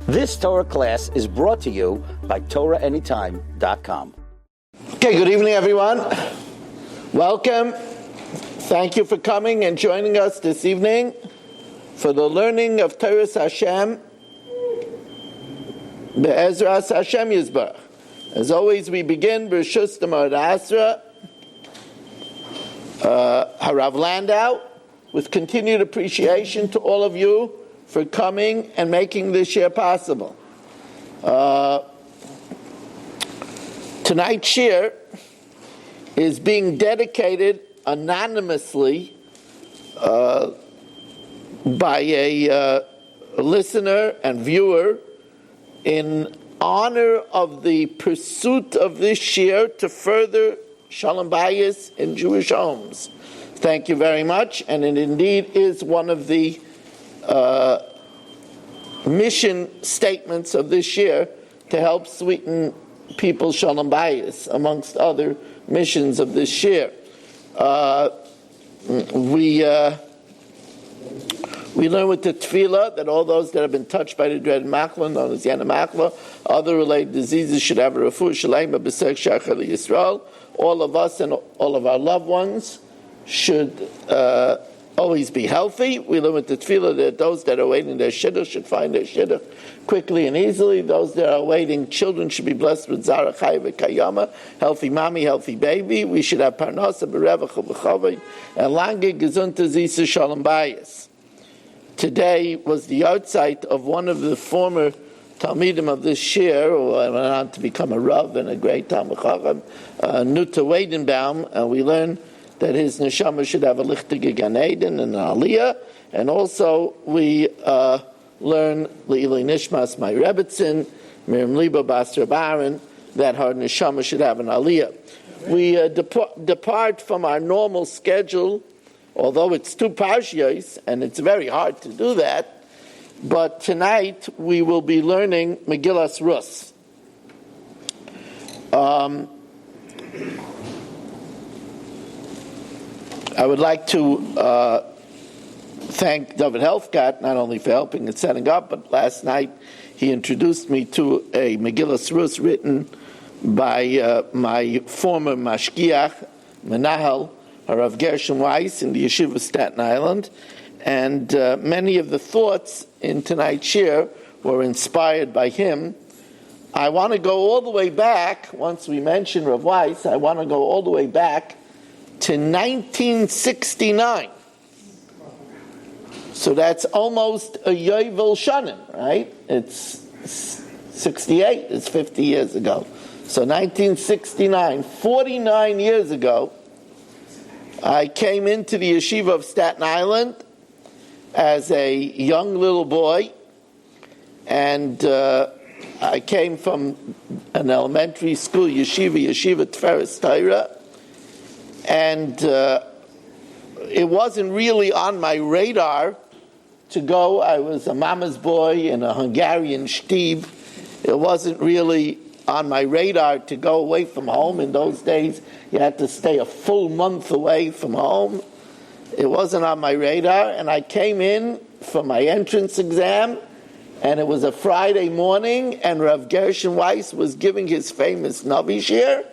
This Torah class is brought to you by TorahAnytime.com. Okay, good evening, everyone. Welcome. Thank you for coming and joining us this evening for the learning of Torah Hashem, Be'ezras Hashem Yisbarach. As always, we begin B'Reshus Demar Asra, Harav Landau, with continued appreciation to all of you for coming and making this share possible. Tonight's share is being dedicated anonymously by a listener and viewer in honor of the pursuit of this share to further Shalom Bayis in Jewish homes. Thank you very much, and it indeed is one of the mission statements of this year to help sweeten people's Shalom Bayis, amongst other missions of this year. We learn with the tefillah that all those that have been touched by the dread machla, known as Yana Machla, other related diseases, should have a refuah shalema b'sech shachar Yisrael. All of us and all of our loved ones should always be healthy. We learn with the tefillah that those that are waiting their shidduch should find their shidduch quickly and easily. Those that are waiting children should be blessed with zara chai v'kayama, healthy mommy, healthy baby. We should have parnasa b'revach v'chavay and lange gesunte zisa shalom bayis. Today was the outside of one of the former Talmidim of this shir, who went on to become a Rav and a great Talmid Chacham, Nuta Weidenbaum, and we learned that his neshama should have a lichtige Gan Eden and an aliyah, and also we learn Le'ilei Nishmas my Rebbetzin, Miriam Liba Basra Baron, that her neshama should have an aliyah. We depart from our normal schedule, although it's two parshiyos, and it's very hard to do that. But tonight we will be learning Megillas Rus. I would like to thank David Helfgott not only for helping in setting up, but last night he introduced me to a Megillas Rus written by my former mashgiach, Menahel, Harav Gershon Weiss, in the Yeshiva of Staten Island. And many of the thoughts in tonight's shir were inspired by him. I want to go all the way back, once we mention Rav Weiss, I want to go all the way back to 1969. So that's almost a Yovel Shanim, right? It's 68, it's 50 years ago. So 1969, 49 years ago, I came into the Yeshiva of Staten Island as a young little boy, and I came from an elementary school, Yeshiva Tferes Torah, and it wasn't really on my radar to go. I was a mama's boy in a Hungarian shtib. It wasn't really on my radar to go away from home. In those days, you had to stay a full month away from home. It wasn't on my radar, and I came in for my entrance exam, and it was a Friday morning, and Rav Gershon Weiss was giving his famous Navi Shir,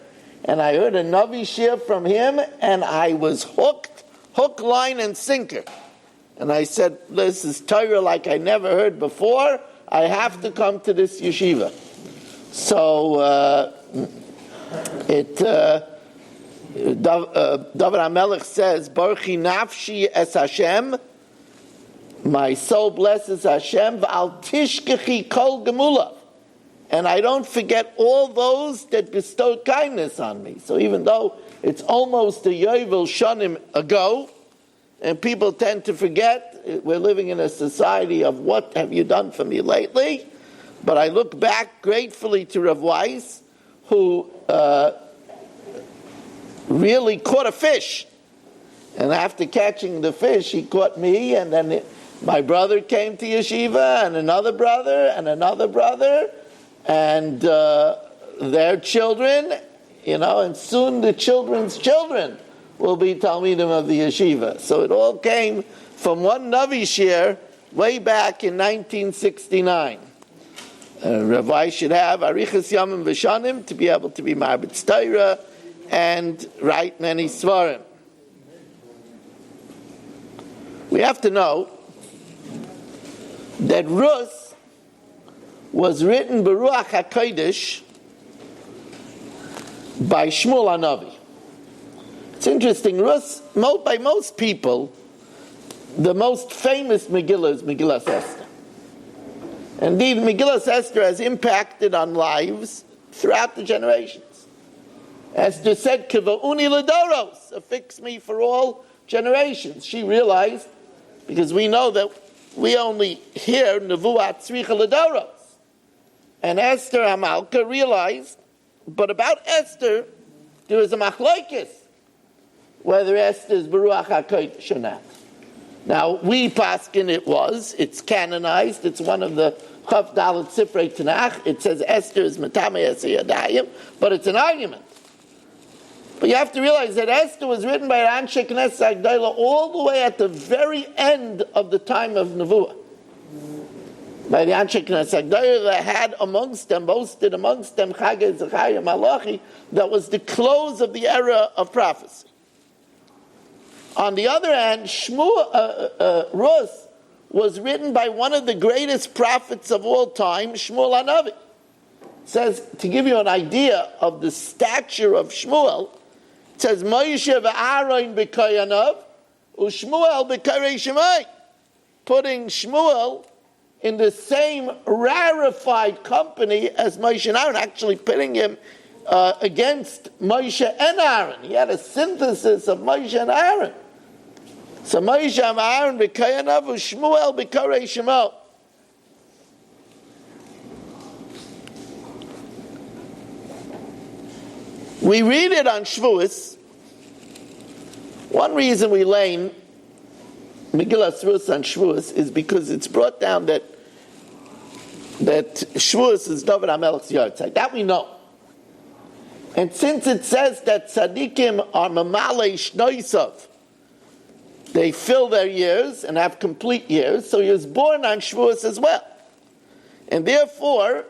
and I heard a Navi Shir from him, and I was hook, line, and sinker. And I said, this is Torah like I never heard before. I have to come to this yeshiva. So David HaMelech says, Baruchi nafshi es Hashem, my soul blesses Hashem, v'al tishkechi kol gemula, and I don't forget all those that bestowed kindness on me. So even though it's almost a Yovel Shanim ago, and people tend to forget, we're living in a society of what have you done for me lately, but I look back gratefully to Rav Weiss, who really caught a fish. And after catching the fish, he caught me, and then my brother came to yeshiva, and another brother, and their children, and soon the children's children will be Talmidim of the yeshiva. So it all came from one Navi Shir way back in 1969. Rabbi should have arichas yamim v'shanim to be able to be marbitz Torah and write many svarim. We have to know that Rus was written Beruach HaKodesh by Shmuel HaNavi. It's interesting, Rus, by most people, the most famous Megillah is Megillas Esther. Indeed, Megillas Esther has impacted on lives throughout the generations. Esther said, Kiva'uni l'doros, affix me for all generations. She realized, because we know that we only hear Nevuat Tzricha l'doros. And Esther Hamalka realized, but about Esther, there is a machlokes, whether Esther is Beruach HaKodesh or not. Now, we paskin it's canonized, it's one of the Chav Dalet Sifrei Tanakh, it says Esther is Metamei Yadayim, but it's an argument. But you have to realize that Esther was written by Anshe Knesset Agdala all the way at the very end of the time of Nevuah. By the Anshe Knesset Agdala that had boasted amongst them, Chagei, Zechariah, Malachi, that was the close of the era of prophecy. On the other hand, Rus was written by one of the greatest prophets of all time, Shmuel HaNavi. It says, to give you an idea of the stature of Shmuel, it says, Moshe v'Aaron b'koyanav, u'Shmuel b'karei Shemai, putting Shmuel in the same rarefied company as Moshe and Aaron, actually pitting him against Moshe and Aaron. He had a synthesis of Moshe and Aaron. So Moshe and Aaron b'koyanav, u'Shmuel b'karei Shemai. We read it on Shavuos. One reason we lane Megillas Rus on Shavuos is because it's brought down that Shavuos is David HaMelech's yahrzeit. That we know. And since it says that tzaddikim are mamalei shnoisav, they fill their years and have complete years, so he was born on Shavuos as well. And therefore,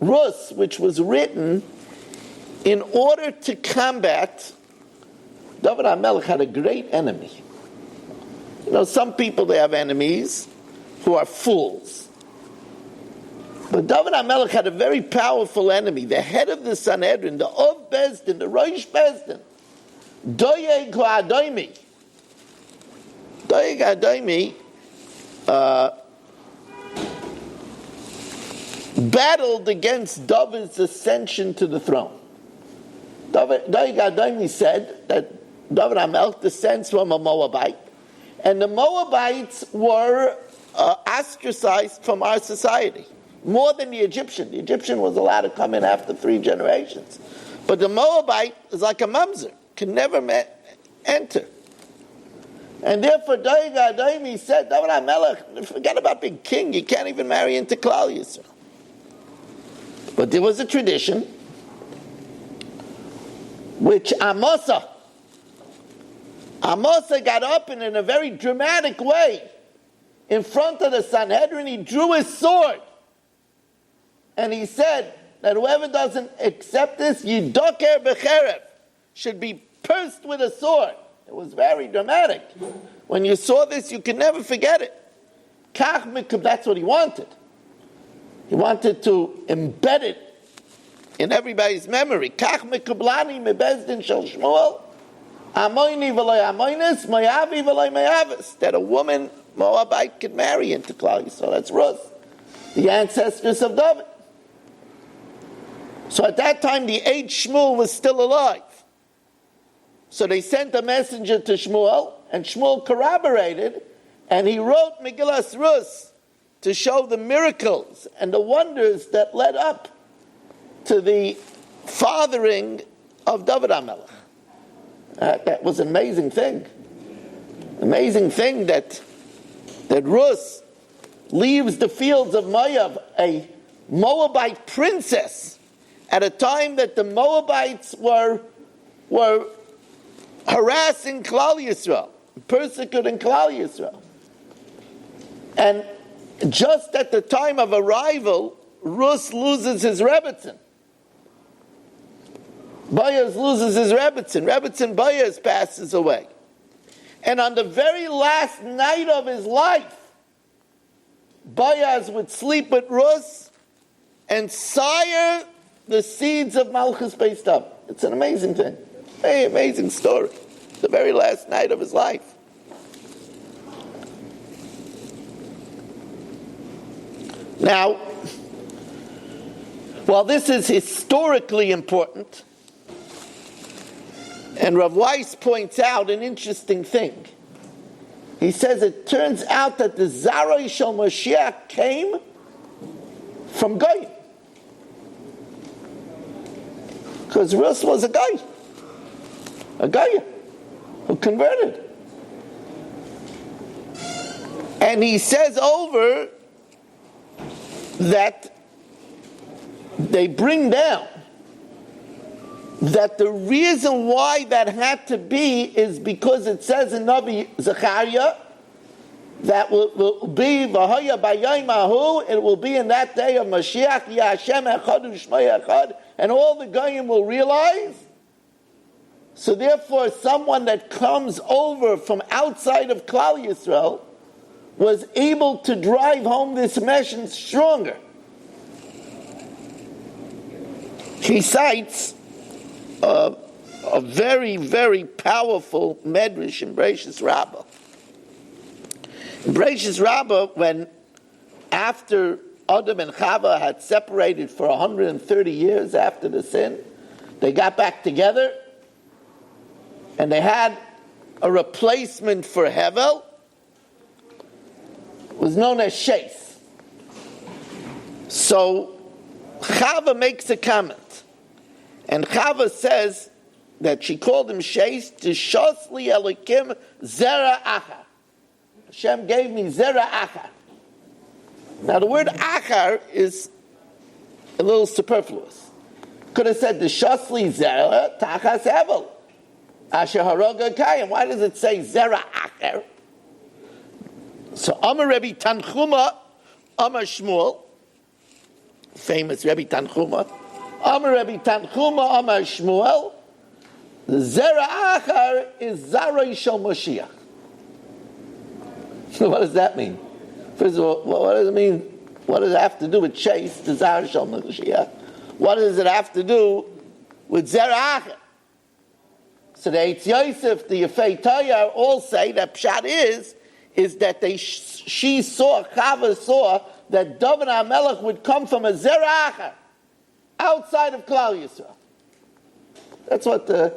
Rus, which was written in order to combat, David HaMelech had a great enemy. You know, some people, they have enemies who are fools. But David HaMelech had a very powerful enemy, the head of the Sanhedrin, the Ov Bezdin, the Rosh Bezdin, Doeg HaAdomi. Doeg HaAdomi battled against David's ascension to the throne. Doeg HaAdomi said that David HaMelech descends from a Moabite, and the Moabites were ostracized from our society, more than the Egyptian. The Egyptian was allowed to come in after 3 generations. But the Moabite is like a mamzer, can never enter. And therefore, Doeg HaAdomi said, David HaMelech, forget about being king, you can't even marry into Klal Yisrael. But there was a tradition which Amasa got up and in a very dramatic way, in front of the Sanhedrin, he drew his sword. And he said that whoever doesn't accept this, Yidoker Becherev, should be pierced with a sword. It was very dramatic. When you saw this, you could never forget it. That's what he wanted. He wanted to embed it in everybody's memory. Kach mekublani mebezdin shel Shmuel, amoini v'loy amoinis, moavi v'loy moavis. That a woman, Moabite, could marry into Klal Yisrael. That's Rus, the ancestors of David. So at that time, the aged Shmuel was still alive. So they sent a messenger to Shmuel, and Shmuel corroborated, and he wrote Megillas Rus to show the miracles and the wonders that led up to the fathering of David HaMelech. That was an amazing thing. Amazing thing that Rus leaves the fields of Moab, a Moabite princess, at a time that the Moabites were harassing Klal Yisrael, persecuting Klal Yisrael. And just at the time of arrival, Rus loses his Rebbetzin. Boaz loses his Rebbetzin. Rebbetzin Boaz passes away. And on the very last night of his life, Boaz would sleep with Rus and sire the seeds of Malchus Beis David. It's an amazing thing. Very amazing story. The very last night of his life. Now, while this is historically important, and Rav Weiss points out an interesting thing. He says it turns out that the Zaroi Shel Mashiach came from Goyim. Because Rus was a guy who converted. And he says over that they bring down that the reason why that had to be is because it says in Navi Zechariah that will be v'haya b'yayim hahu, it will be in that day of Mashiach, Ya Hashem echad u'shmai echad, and all the goyim will realize. So therefore, someone that comes over from outside of Klal Yisrael was able to drive home this message stronger. He cites a very, very powerful medrash in Bereishis Rabbah. In Bereishis Rabbah, when after Adam and Chava had separated for 130 years after the sin, they got back together and they had a replacement for Hevel. It was known as Sheis. So Chava makes a comment. And Chava says that she called him Sheis to Shosli Elikim Zera Achar. Hashem gave me Zera Achar. Now the word Achar is a little superfluous. Could have said the Shosli Zera Tachas Hevel. Asher Haroga Kayim. Why does it say Zera Achar? So Amar Rebbe Tanchuma, Amar Shmuel, famous Rebbe Tanchuma, Amar Rebbe Tanchuma, Amar Shmuel, the Zera Achar is Zaroi Shel Mashiach. So what does that mean? First of all, what does it mean? What does it have to do with Chase, the Zaroi Shel Mashiach? What does it have to do with Zera Achar? So the Eitz Yosef, the Yefei Tayar, all say that Pshat is that Chava saw that David HaMelech would come from a Zera Achar, outside of Klal Yisrael. That's what the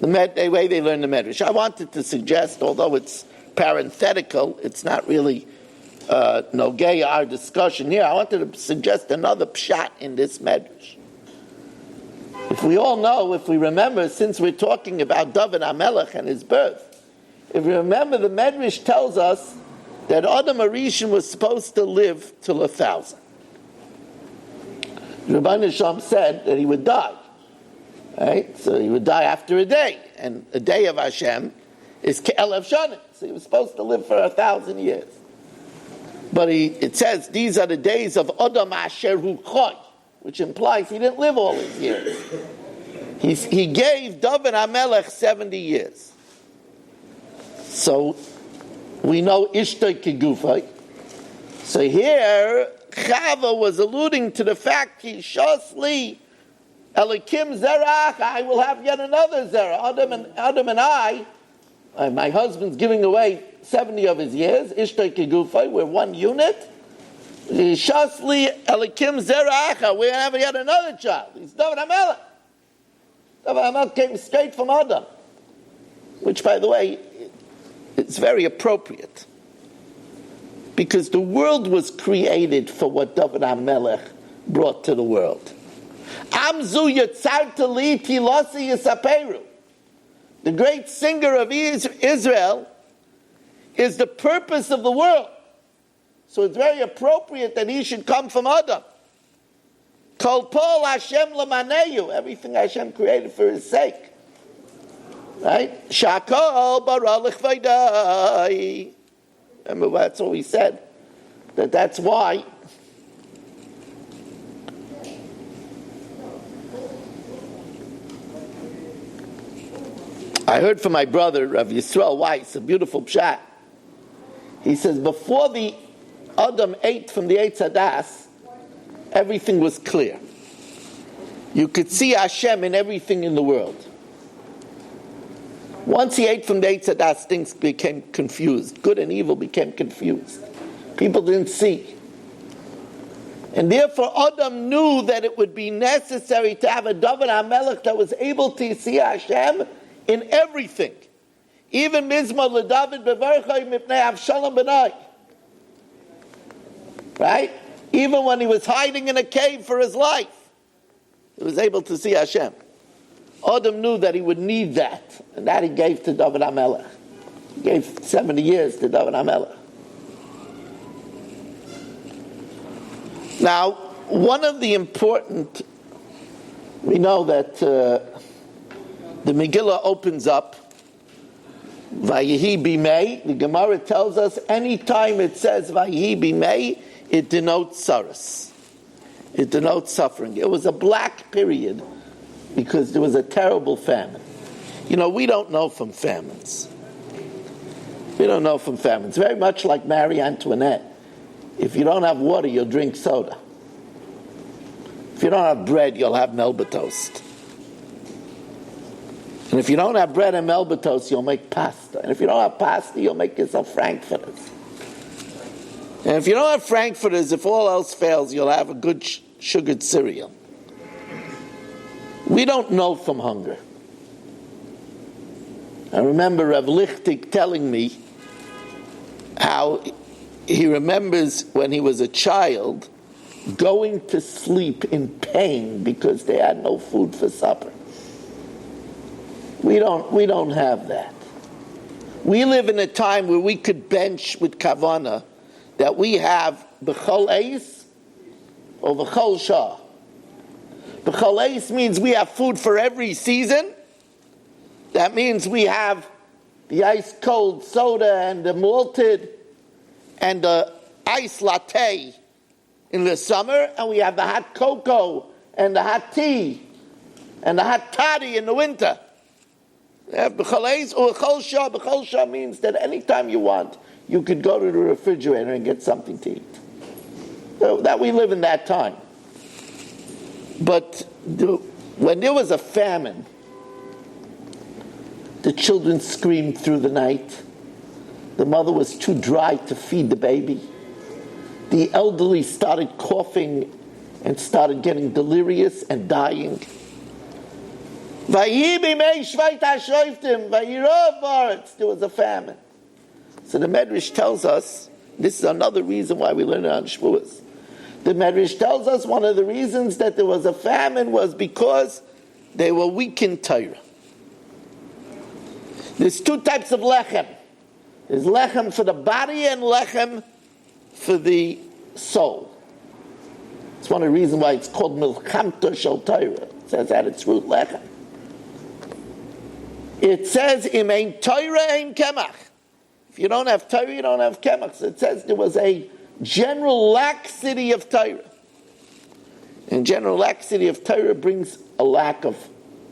way they learn the Medrash. I wanted to suggest, although it's parenthetical, it's not really nogay our discussion here. I wanted to suggest another pshat in this Medrash. If we all know, if we remember, since we're talking about David HaMelech and his birth, if we remember, the Medrash tells us that Adam HaRishon was supposed to live till 1,000. Rabbi Shalom said that he would die. Right? So he would die after a day. And a day of Hashem is Ke'elev Shanim. So he was supposed to live for 1,000 years. But it says these are the days of Adam Asher Hu Choy, which implies he didn't live all his years. He gave David HaMelech 70 years. So we know Ishtoi Kegufay. So here Chava was alluding to the fact he Shosli Elikim Zerach, I will have yet another Zerah. Adam and I, my husband's giving away 70 of his years. Ishtoi Kegufay, we're one unit. Shosli Elikim Zerach, we're going to have yet another child. He's David HaMelech. David HaMelech came straight from Adam, which, by the way, it's very appropriate. Because the world was created for what David HaMelech brought to the world. Amzu Yatzarta Li Tilasi Yisaperu. The great singer of Israel is the purpose of the world. So it's very appropriate that he should come from Adam. Kol Pol Hashem Lamaneyu. Everything Hashem created for his sake. Right? Shakol Bara L'chvaydai. Remember, that's what we said. That's why I heard from my brother, Rav Yisrael Weiss, a beautiful pshat. He says, before the Adam ate from the Eitz Hadas, everything was clear. You could see Hashem in everything in the world. Once he ate from the Eitz Hadas, things became confused. Good and evil became confused. People didn't see. And therefore Adam knew that it would be necessary to have a David HaMelech that was able to see Hashem in everything. Even Mizmor LeDavid Bevarchai Mipnei Avshalom B'nai. Right? Even when he was hiding in a cave for his life, he was able to see Hashem. Adam knew that he would need that, and that he gave to David HaMelech. He gave 70 years to David HaMelech. Now, one of the important, we know that the Megillah opens up, Vayehi Bimei. The Gemara tells us anytime it says Vayehi Bimei, it denotes saras. It denotes suffering. It was a black period because there was a terrible famine. You know, we don't know from famines. We don't know from famines. Very much like Marie Antoinette. If you don't have water, you'll drink soda. If you don't have bread, you'll have Melba toast. And if you don't have bread and Melba toast, you'll make pasta. And if you don't have pasta, you'll make yourself frankfurters. And if you don't have frankfurters, if all else fails, you'll have a good sugared cereal. We don't know from hunger. I remember Rav Lichtig telling me how he remembers when he was a child going to sleep in pain because they had no food for supper. We don't have that. We live in a time where we could bench with kavana that we have b'chol eis or b'chol shah. B'chol eis means we have food for every season. That means we have the ice cold soda and the malted and the ice latte in the summer, and we have the hot cocoa and the hot tea and the hot toddy in the winter. We have b'chol eis or b'chol shah. B'chol shah means that anytime you want, you could go to the refrigerator and get something to eat. So that we live in that time. But when there was a famine, the children screamed through the night. The mother was too dry to feed the baby. The elderly started coughing and started getting delirious and dying. There was a famine. So the Medrash tells us, this is another reason why we learn it on Shavuos. The Medrash tells us one of the reasons that there was a famine was because they were weak in Torah. There's two types of lechem. There's lechem for the body and lechem for the soul. It's one of the reasons why it's called Milchamta Shel Torah. It says at its root lechem. It says, Im ein Torah ein kemach. If you don't have Torah, you don't have kemach. So it says there was a general laxity of Torah. And general laxity of Torah brings a lack of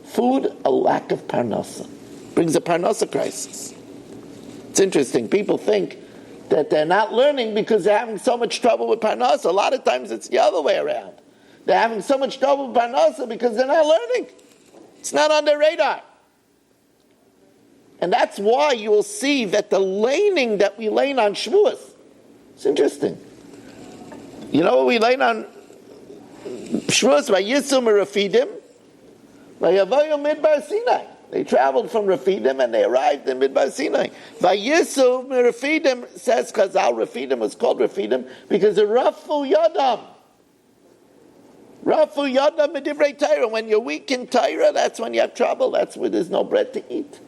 food, a lack of parnasa. Brings a parnasa crisis. It's interesting. People think that they're not learning because they're having so much trouble with parnasa. A lot of times it's the other way around. They're having so much trouble with parnasa because they're not learning. It's not on their radar. And that's why you will see that the laning that we lane on Shavuos, it's interesting. You know what we lane on Shavuos? Vayisum Rafidim, Vayavoyim Midbar Sinai. They traveled from Rafidim and they arrived in Midbar Sinai. Vayisum Rafidim, says Chazal, Rafidim was called Rafidim because of Rafu Yadam. Rafu Yadam Medivrei Torah. When you're weak in Torah, that's when you have trouble. That's where there's no bread to eat.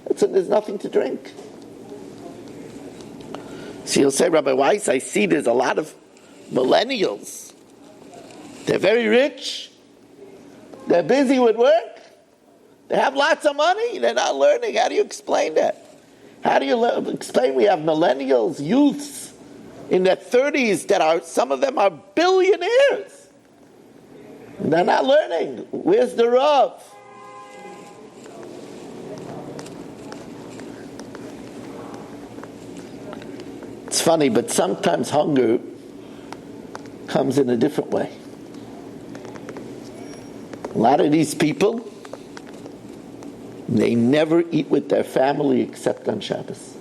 There's nothing to drink. So you'll say, Rabbi Weiss, I see there's a lot of millennials. They're very rich. They're busy with work. They have lots of money. They're not learning. How do you explain that? How do you explain we have millennials, youths in their 30s that some of them are billionaires. They're not learning. Where's the Rav? It's funny, but sometimes hunger comes in a different way. A lot of these people, they never eat with their family except on Shabbos.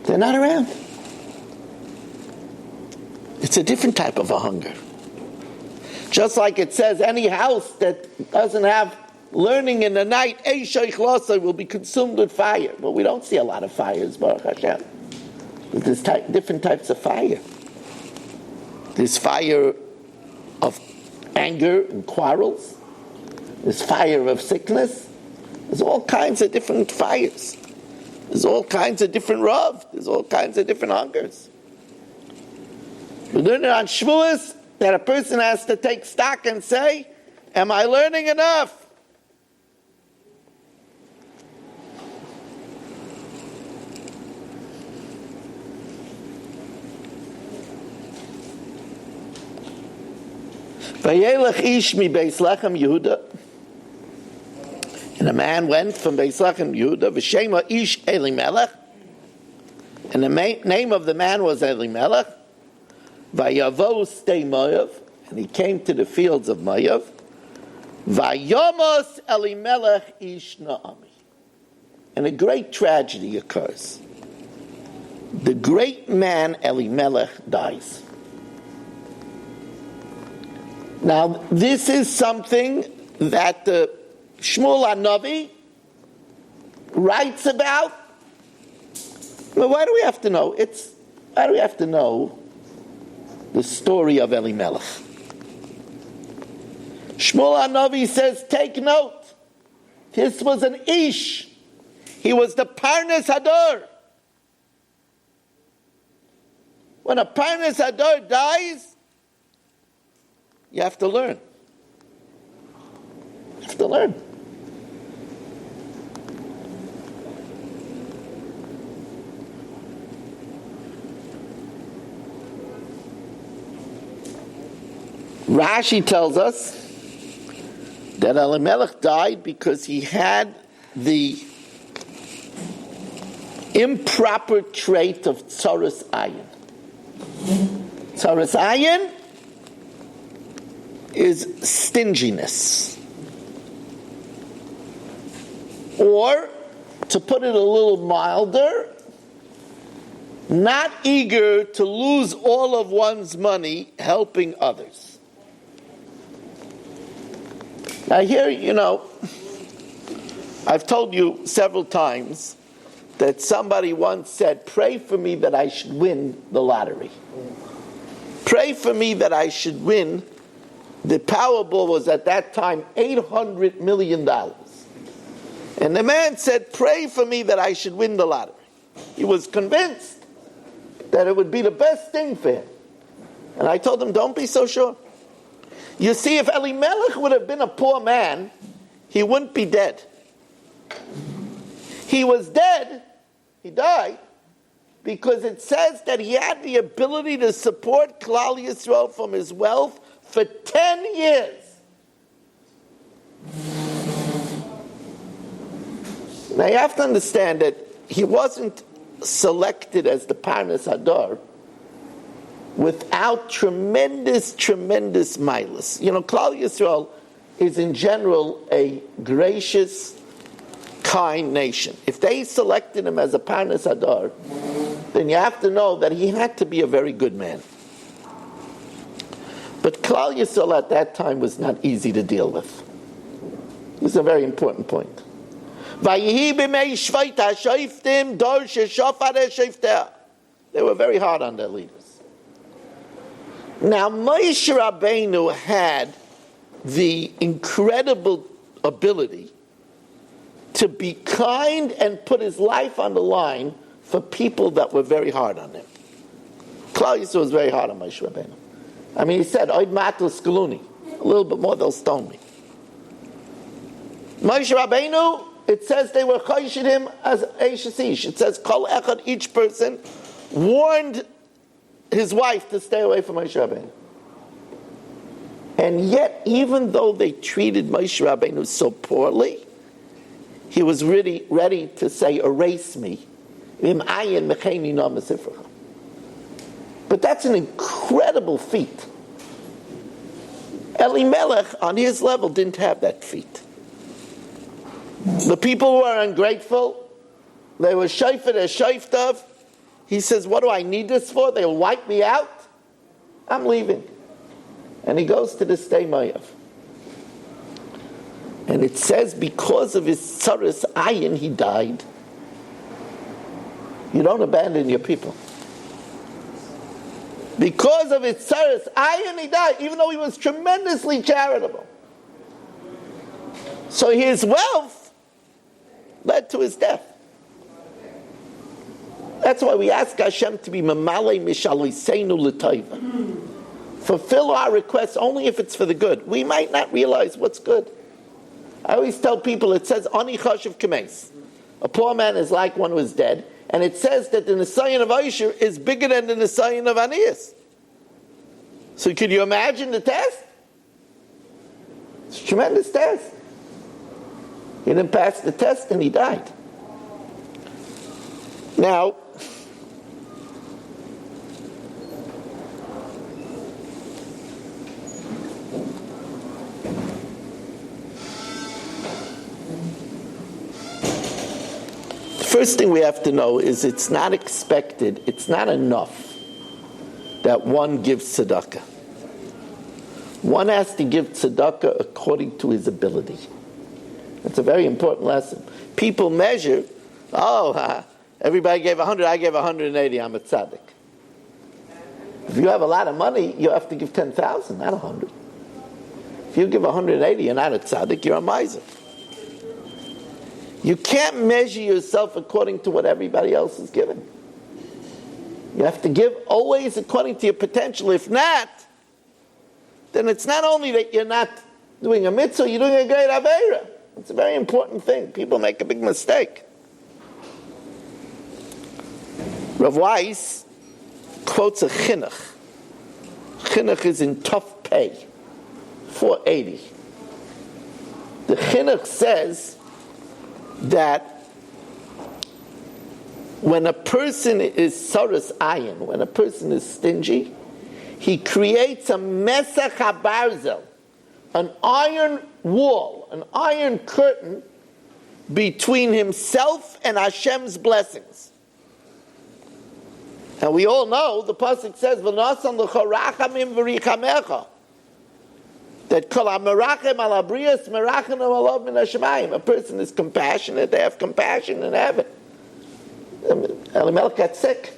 They're not around. It's a different type of a hunger. Just like it says, any house that doesn't have learning in the night, will be consumed with fire. But we don't see a lot of fires, Baruch Hashem. But there's different types of fire. There's fire of anger and quarrels. There's fire of sickness. There's all kinds of different fires. There's all kinds of different Rav. There's all kinds of different hungers. We learn it on Shavuos that a person has to take stock and say, am I learning enough? Vayelech ish mi Beis Lechem Yehuda, and a man went from Beis Lechem Yehuda, v'shema ish Elimelech, and the name of the man was Elimelech, vayavo stei Moav, and he came to the fields of Moav, vayomos Elimelech ish Naomi, and a great tragedy occurs. The great man Elimelech dies. Now, this is something that the Shmuel HaNavi writes about. Well, why do we have to know? Why do we have to know the story of Elimelech? Shmuel HaNavi says, take note. This was an Ish. He was the Parnas Hador. When a Parnas Hador dies, you have to learn. You have to learn. Rashi tells us that Elimelech died because he had the improper trait of tzaras ayin. Tzaras ayin is stinginess. Or, to put it a little milder, not eager to lose all of one's money helping others. Now here, I've told you several times that somebody once said, pray for me that I should win the lottery. Pray for me that I should win. The Powerball was at that time $800 million. And the man said, pray for me that I should win the lottery. He was convinced that it would be the best thing for him. And I told him, don't be so sure. You see, if Elimelech would have been a poor man, he wouldn't be dead. He was dead, he died, because it says that he had the ability to support Klal Yisrael from his wealth for 10 years. Now you have to understand that he wasn't selected as the Parnas Hador without tremendous milas. Klal Yisrael is in general a gracious, kind nation. If they selected him as a Parnas Hador, then you have to know that he had to be a very good man. But Klal Yisrael at that time was not easy to deal with. This is a very important point. They were very hard on their leaders. Now Moshe Rabbeinu had the incredible ability to be kind and put his life on the line for people that were very hard on him. Klal Yisrael was very hard on Moshe Rabbeinu. He said, Oid matul skaluni. A little bit more, they'll stone me. Moshe Rabbeinu, it says they were chayshid him as Eish Ish. It says, Kol echad, each person, warned his wife to stay away from Moshe Rabbeinu. And yet, even though they treated Moshe Rabbeinu so poorly, he was really ready to say, erase me. But that's an incredible feat. Elimelech, on his level, didn't have that feat. The people were ungrateful. They were shayfet as shayftav. He says, what do I need this for? They'll wipe me out? I'm leaving. And he goes to the Stei Mayav. And it says because of his tzaras ayin, he died. You don't abandon your people. Because of his tzaras ayin, he died, even though he was tremendously charitable. So his wealth led to his death. That's why we ask Hashem to be mamale mishaliseinu l'tayva. Fulfill our requests only if it's for the good. We might not realize what's good. I always tell people, it says, Ani chashiv kameis. A poor man is like one who is dead. And it says that the Nisayan of Aisher is bigger than the Nisayan of Anias. So could you imagine the test? It's a tremendous test. He didn't pass the test and he died. Now, first thing we have to know is it's not expected, it's not enough that one gives tzedakah. One has to give tzedakah according to his ability. That's a very important lesson. People measure, everybody gave 100, I gave 180, I'm a tzaddik. If you have a lot of money, you have to give 10,000, not 100. If you give 180, you're not a tzaddik, you're a miser. You can't measure yourself according to what everybody else is giving. You have to give always according to your potential. If not, then it's not only that you're not doing a mitzvah, you're doing a great aveira. It's a very important thing. People make a big mistake. Rav Weiss quotes a chinuch. Chinuch is in tough pay, 480. The chinuch says that when a person is saras ayin, when a person is stingy, he creates a mesach habarzel, an iron wall, an iron curtain between himself and Hashem's blessings. And we all know, the pasuk says, "V'nasan l'chorachamim v'richamecha," that kol ha-merachem al habrios merachem alav min hashemayim. A person is compassionate; they have compassion in heaven. Elimelech got sick.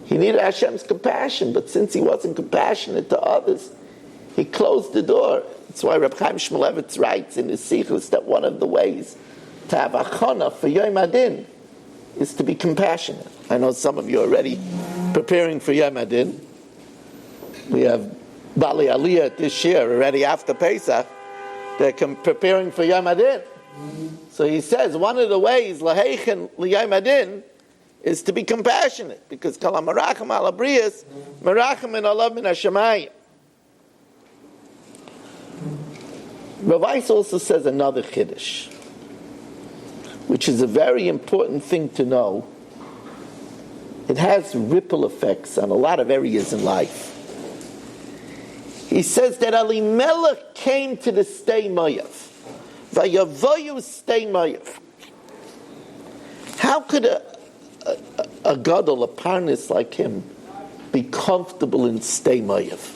He needed Hashem's compassion, but since he wasn't compassionate to others, he closed the door. That's why Reb Chaim Shmulevitz writes in his Sichos that one of the ways to have achana for Yom Adin is to be compassionate. I know some of you are already preparing for Yom Adin. We have Bali Aliyah this year, already after Pesach. They're preparing for Yom Adin. So he says one of the ways laheichen liyom adin is to be compassionate, because kol ha-merachem al habrios merachem min alav min hashemayim. Rav Weiss also says another chiddush, which is a very important thing to know. It has ripple effects on a lot of areas in life. He says that Elimelech came to the Stei Mayav. Vayavoyu Stei Mayav. How could a gadol, a parnis like him, be comfortable in Stei Mayav?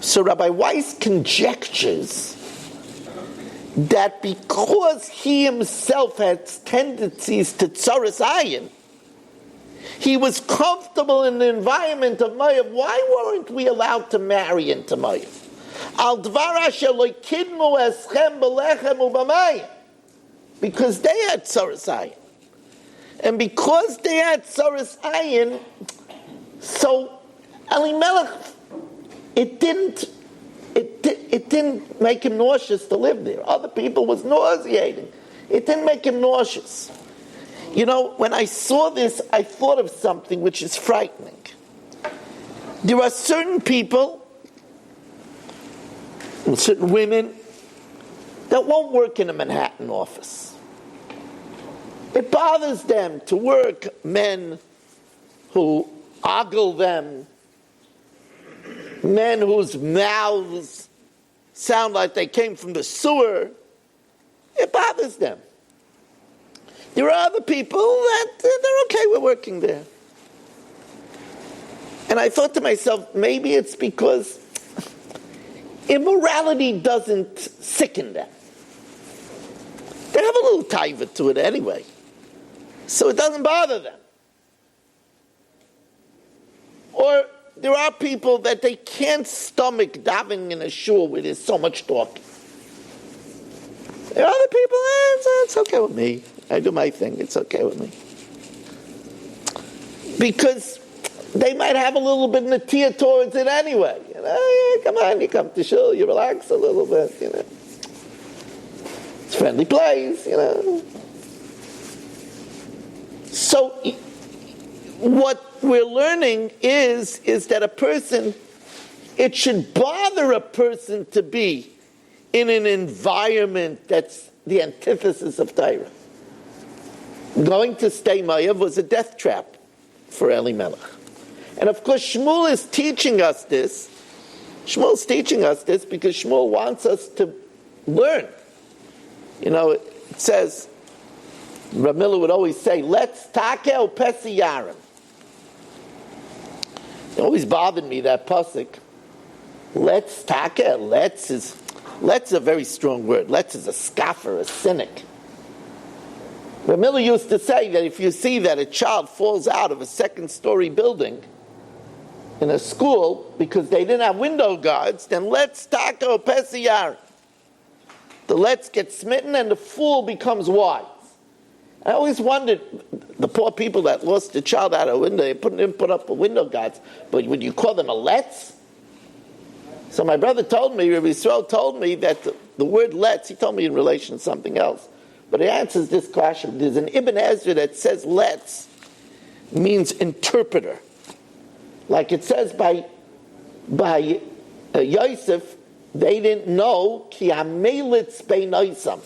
So Rabbi Weiss conjectures that because he himself has tendencies to tzaras ayin, he was comfortable in the environment of Mayav. Why weren't we allowed to marry into Mayav? Al dvar asher lo kidmu eschem belechem u'bamayim. Because they had tzaras ayin. And because they had tzaras ayin, so Elimelech, it didn't make him nauseous to live there. Other people was nauseating. It didn't make him nauseous. You know, when I saw this, I thought of something which is frightening. There are certain people, and certain women, that won't work in a Manhattan office. It bothers them to work men who ogle them, men whose mouths sound like they came from the sewer. It bothers them. There are other people that they're okay with working there. And I thought to myself, maybe it's because immorality doesn't sicken them. They have a little taiva to it anyway. So it doesn't bother them. Or there are people that they can't stomach davening in a shul where there's so much talking. There are other people, it's okay with me. I do my thing, it's okay with me. Because they might have a little bit of natia towards it anyway. You know, come on, you come to shul, you relax a little bit, you know. It's a friendly place, you know. So what we're learning is that a person, it should bother a person to be in an environment that's the antithesis of Torah. Going to Stay Mayav was a death trap for Elimelech. And of course, Shmuel is teaching us this. Shmuel's teaching us this because Shmuel wants us to learn. You know, it says, Rav Miller would always say, let's takel pesi yarim. It always bothered me, that pasuk. Let's takel. Let's is a very strong word. Let's is a scoffer, a cynic. Rav Miller used to say that if you see that a child falls out of a second-story building in a school because they didn't have window guards, then let's takel pesi yarim. The let's get smitten and the fool becomes wise. I always wondered, the poor people that lost a child out of a window, they didn't put up a window guards, but would you call them a let's? So my brother told me, Rabbi Yisrael told me that the word let's, he told me in relation to something else, but it answers this question. There's an Ibn Ezra that says let's means interpreter. Like it says by Yosef, they didn't know ki hamelitz beinoisam.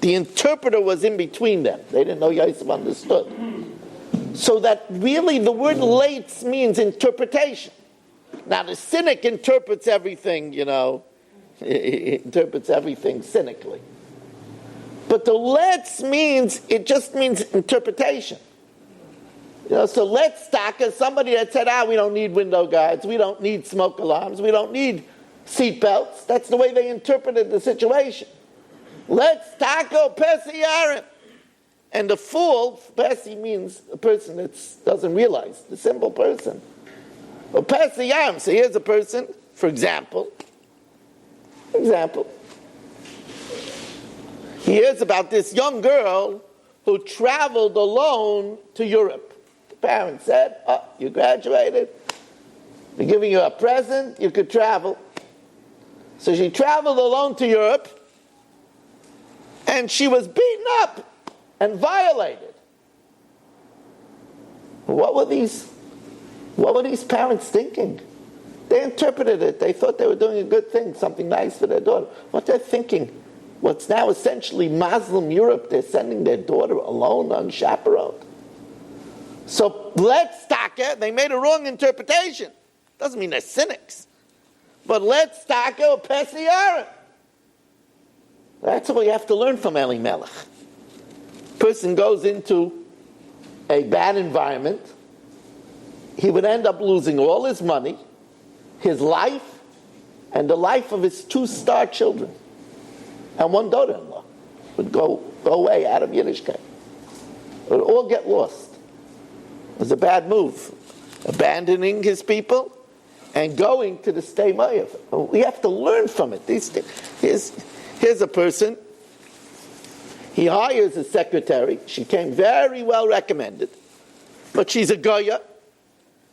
The interpreter was in between them. They didn't know Yosef understood. So that really the word lates means interpretation. Now the cynic interprets everything, you know, he interprets everything cynically. But the let's it just means interpretation. You know, so let's talk as somebody that said, we don't need window guards, we don't need smoke alarms, we don't need seatbelts. That's the way they interpreted the situation. Let's tackle Pesi Yarim. And the fool, Pesi means a person that doesn't realize, the simple person. Well, Pesi Yarim, so here's a person, for example, he hears about this young girl who traveled alone to Europe. The parents said, you graduated, we're giving you a present, you could travel. So she traveled alone to Europe, and she was beaten up and violated. What were these parents thinking? They interpreted it. They thought they were doing a good thing, something nice for their daughter. What they're thinking, what's now essentially Muslim Europe, they're sending their daughter alone, unchaperoned. So let's taka, they made a wrong interpretation. Doesn't mean they're cynics. But let's taka Pesi Yarim. That's what we have to learn from Elimelech. Person goes into a bad environment, he would end up losing all his money, his life, and the life of his 2 star children. And 1 daughter-in-law would go away out of Yiddishkeit. It would all get lost. It was a bad move. Abandoning his people and going to the Stay Mayav. We have to learn from it. Here's a person. He hires a secretary. She came very well recommended. But she's a goya.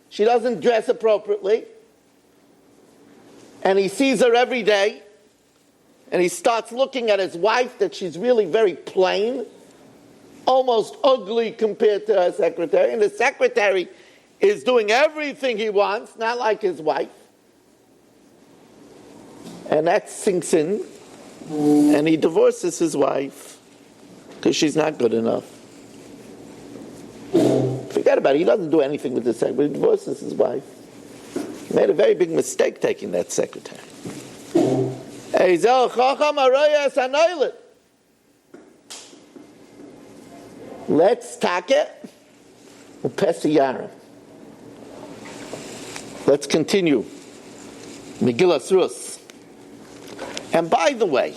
She doesn't dress appropriately. And he sees her every day. And he starts looking at his wife that she's really very plain. almost ugly compared to her secretary, and the secretary is doing everything he wants, not like his wife. And that sinks in, and he divorces his wife because she's not good enough. Forget about it. He doesn't do anything with the secretary. He divorces his wife. He made a very big mistake taking that secretary. Let's take it. Let's continue. Megillas Rus. And by the way,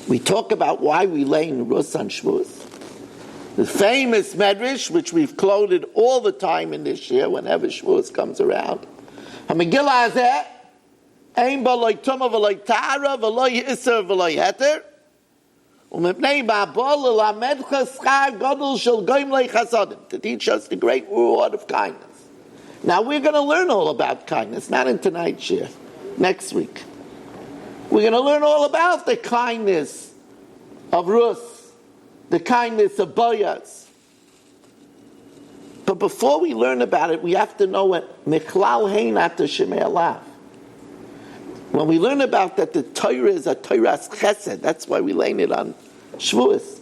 we talk about why we lay in Rus on Shavuos. The famous Medrash, which we've quoted all the time in this year, whenever Shavuos comes around. HaMegillah hazeh, ein ba loy tuma v'loy ta'ara v'loy iser v'loy heter, u'mipnei ba'ba l'lamedcha schar gadol shel goyim lechasadim, to teach us the great reward of kindness. Now we're going to learn all about kindness, not in tonight's year, next week. We're going to learn all about the kindness of Rus, the kindness of Boaz. But before we learn about it, we have to know what Michlal Heinat Shemei Alav. When we learn about that the Torah is a Torah's Chesed, that's why we learn it on Shavuos.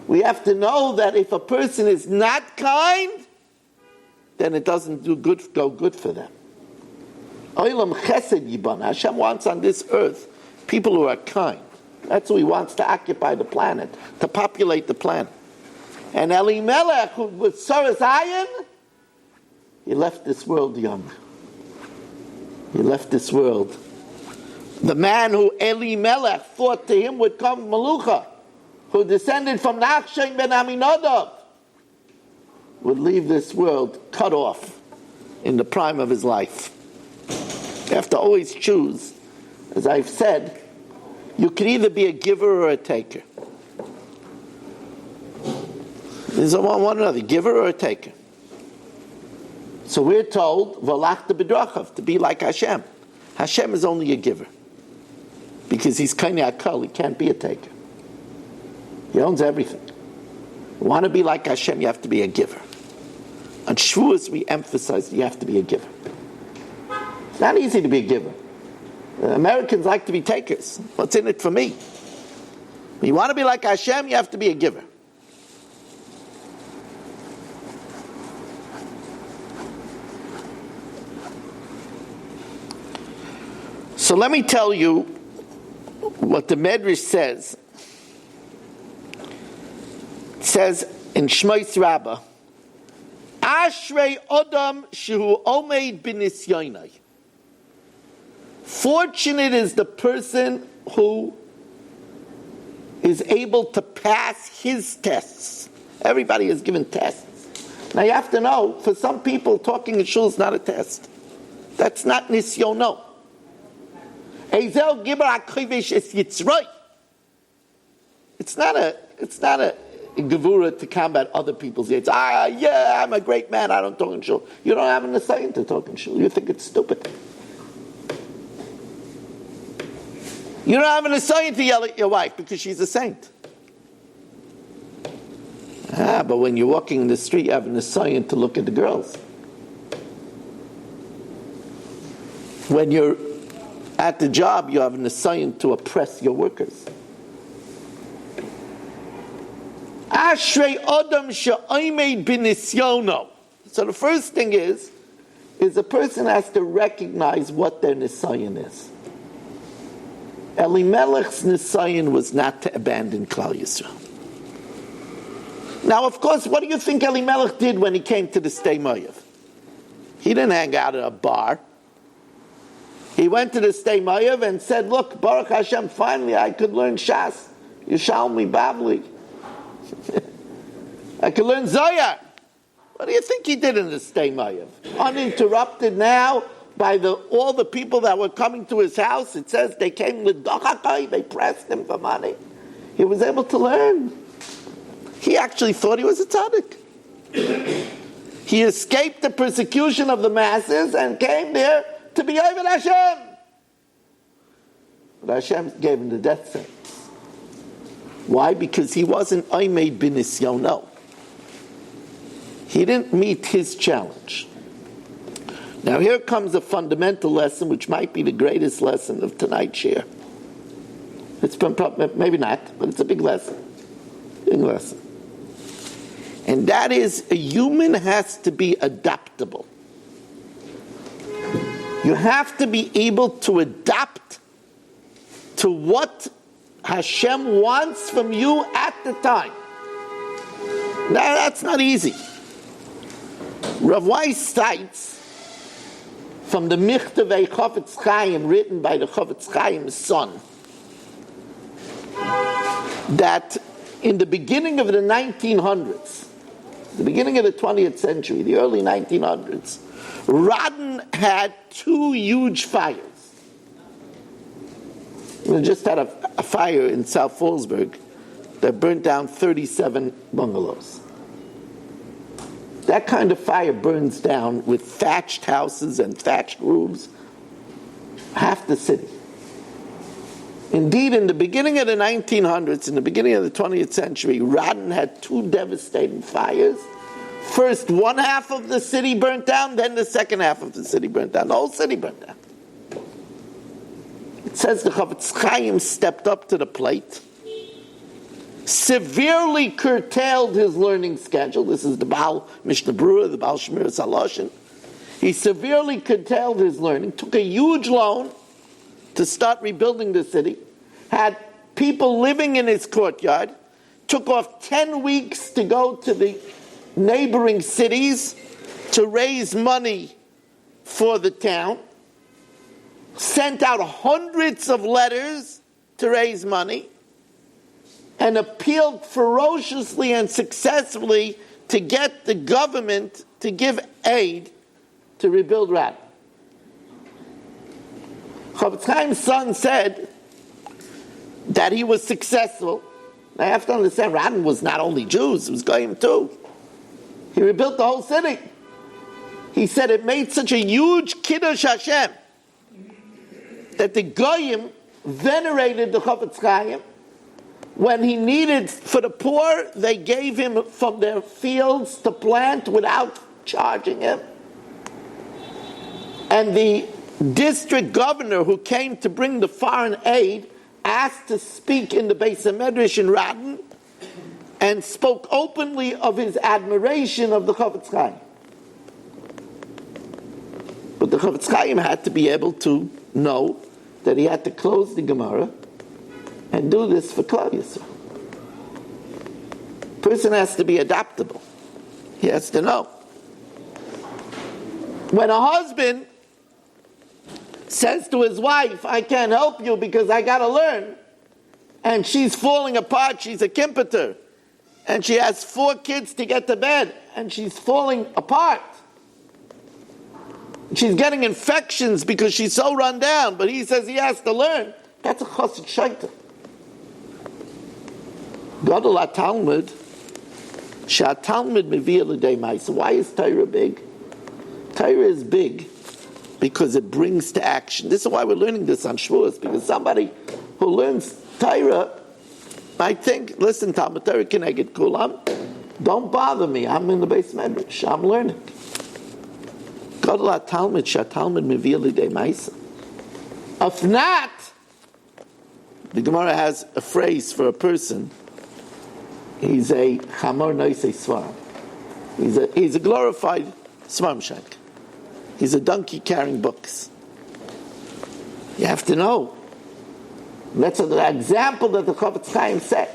We have to know that if a person is not kind, then it doesn't go good for them. Olam Chesed Yibana. Hashem wants on this earth people who are kind. That's who he wants to occupy the planet, to populate the planet. And Elimelech, who was Soros Ayin, he left this world young. He left this world. The man who Elimelech thought to him would come Melucha, who descended from Nachshon ben Aminadab, would leave this world cut off in the prime of his life. You have to always choose. As I've said, you can either be a giver or a taker. There's one or another, giver or a taker. So we're told, V'alachta b'drachav, to be like Hashem. Hashem is only a giver. Because he's Kainei Hakol, he can't be a taker. He owns everything. You want to be like Hashem, you have to be a giver. On Shavuos, we emphasize you have to be a giver. It's not easy to be a giver. Americans like to be takers. What's in it for me? When you want to be like Hashem, you have to be a giver. So let me tell you what the Medrash says. It says in Shmois Rabbah, Ashrei Odam Shehu Omeid B'Nisyonos. Fortunate is the person who is able to pass his tests. Everybody is given tests. Now you have to know, for some people, talking in shul is not a test. That's not nisyono. Ezel gibar hakovish es yitzroi. It's not a gevura to combat other people's yates. Yeah, I'm a great man, I don't talk in shul. You don't have an assignment to talk in shul. You think it's stupid. You don't have an assignment to yell at your wife because she's a saint. But when you're walking in the street, you have an assignment to look at the girls. When you're at the job, you have an assignment to oppress your workers. Ashrei Adam she'omeid b'nisyono. So the first thing is a person has to recognize what their nisayon is. Elimelech's nisayon was not to abandon Klal Yisrael. Now, of course, what do you think Elimelech did when he came to the Sdei Moav? He didn't hang out at a bar. He went to the Sdei Moav and said, look, Baruch Hashem, finally I could learn Shas, Yishalmi, Bavli. I could learn Zohar. What do you think he did in the Sdei Moav? Uninterrupted now by all the people that were coming to his house. It says they came with Dochakai, they pressed him for money. He was able to learn. He actually thought he was a tzaddik. He escaped the persecution of the masses and came there to be Oved Hashem. But Hashem gave him the death sentence. Why? Because he wasn't Oimed B'Nisyono. He didn't meet his challenge. Now here comes a fundamental lesson, which might be the greatest lesson of tonight's share. It's maybe not, but it's a big lesson. Big lesson. And that is, a human has to be adaptable. You have to be able to adapt to what Hashem wants from you at the time. Now, that's not easy. Rav Weiss cites from the Michtavei Chofetz Chaim, written by the Chofetz Chaim's son, that in the beginning of the 1900s, the beginning of the 20th century, the early 1900s, Radin had two huge fires. We just had a fire in South Fallsburg that burnt down 37 bungalows. That kind of fire burns down with thatched houses and thatched roofs half the city. Indeed, in the beginning of the 1900s, in the beginning of the 20th century, Radin had two devastating fires. First, one half of the city burnt down, then the second half of the city burnt down. The whole city burnt down. It says the Chofetz Chaim stepped up to the plate, severely curtailed his learning schedule. This is the Baal Mishnah Berurah, the Baal Shemir Saloshin. He severely curtailed his learning, took a huge loan to start rebuilding the city, had people living in his courtyard, took off 10 weeks to go to the neighboring cities to raise money for the town, sent out hundreds of letters to raise money, and appealed ferociously and successfully to get the government to give aid to rebuild Radin. Chofetz Chaim's son said that he was successful. Now you have to understand, Radin was not only Jews, it was Goyim too. He rebuilt the whole city. He said it made such a huge Kiddush Hashem that the Goyim venerated the Chofetz Chaim. When he needed for the poor, they gave him from their fields to plant without charging him. And the district governor who came to bring the foreign aid asked to speak in the Beis HaMedrash in Radin and spoke openly of his admiration of the Chofetz Chaim. But the Chofetz Chaim had to be able to know that he had to close the Gemara and do this for Klal Yisrael. Person has to be adaptable. He has to know. When a husband says to his wife, I can't help you because I got to learn, and she's falling apart, she's a kimpeter, and she has 4 kids to get to bed, and she's falling apart. She's getting infections because she's so run down, but he says he has to learn. That's a chassid shaita. Gadol HaTalmud, she'aTalmud mevia l'dei ma'aseh. Why is Torah big? Torah is big because it brings to action. This is why we're learning this on Shavuos, because somebody who learns Torah might think, listen, Talmud Torah Keneged Kulam, don't bother me, I'm in the Beis Medrash, I'm learning. Gadol HaTalmud, she'aTalmud mevia l'dei ma'aseh. If not, the Gemara has a phrase for a person. He's a chamor noisei svarim. He's a glorified svarim shank. He's a donkey carrying books. You have to know. That's an example that the Chofetz Chaim said.